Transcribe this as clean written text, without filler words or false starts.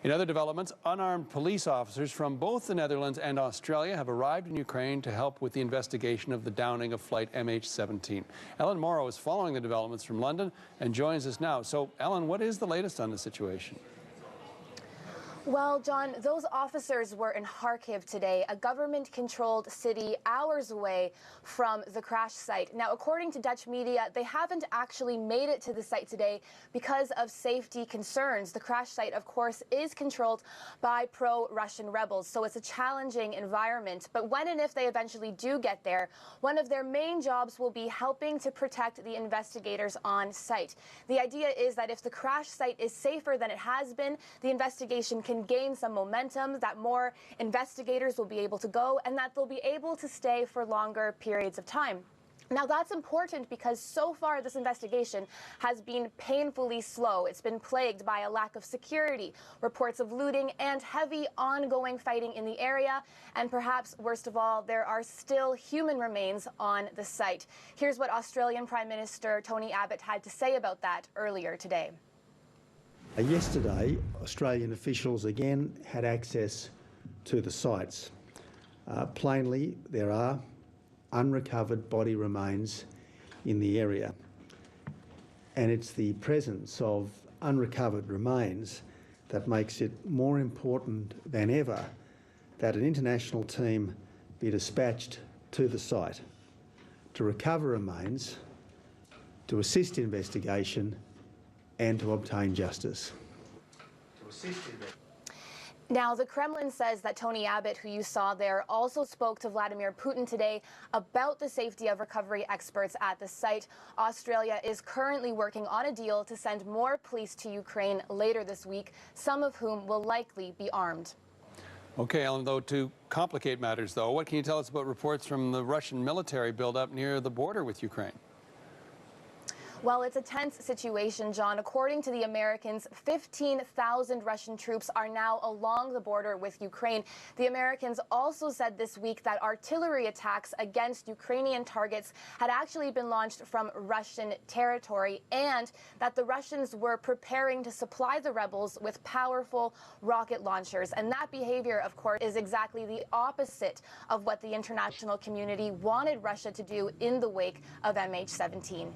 In other developments, unarmed police officers from both the Netherlands and Australia have arrived in Ukraine to help with the investigation of the downing of flight MH17. Ellen Morrow is following the developments from London and joins us now. So, Ellen, what is the latest on the situation? Well, John, those officers were in Kharkiv today, a government-controlled city hours away from the crash site. Now, according to Dutch media, they haven't actually made it to the site today because of safety concerns. The crash site, of course, is controlled by pro-Russian rebels, so it's a challenging environment. But when and if they eventually do get there, one of their main jobs will be helping to protect the investigators on site. The idea is that if the crash site is safer than it has been, the investigation can gain some momentum, that more investigators will be able to go, and that they'll be able to stay for longer periods of time. Now, that's important because so far this investigation has been painfully slow. It's been plagued by a lack of security, reports of looting, and heavy ongoing fighting in the area. And perhaps worst of all, there are still human remains on the site. Here's what Australian Prime Minister Tony Abbott had to say about that earlier today. Yesterday, Australian officials again had access to the sites. Plainly, there are unrecovered body remains in the area, and it's the presence of unrecovered remains that makes it more important than ever that an international team be dispatched to the site to recover remains, to assist investigation and to obtain justice. Now, the Kremlin says that Tony Abbott, who you saw there, also spoke to Vladimir Putin today about the safety of recovery experts at the site. Australia is currently working on a deal to send more police to Ukraine later this week, some of whom will likely be armed. Okay, Ellen, though, to complicate matters, though, what can you tell us about reports from the Russian military buildup near the border with Ukraine? Well, it's a tense situation, John. According to the Americans, 15,000 Russian troops are now along the border with Ukraine. The Americans also said this week that artillery attacks against Ukrainian targets had actually been launched from Russian territory, and that the Russians were preparing to supply the rebels with powerful rocket launchers. And that behavior, of course, is exactly the opposite of what the international community wanted Russia to do in the wake of MH17.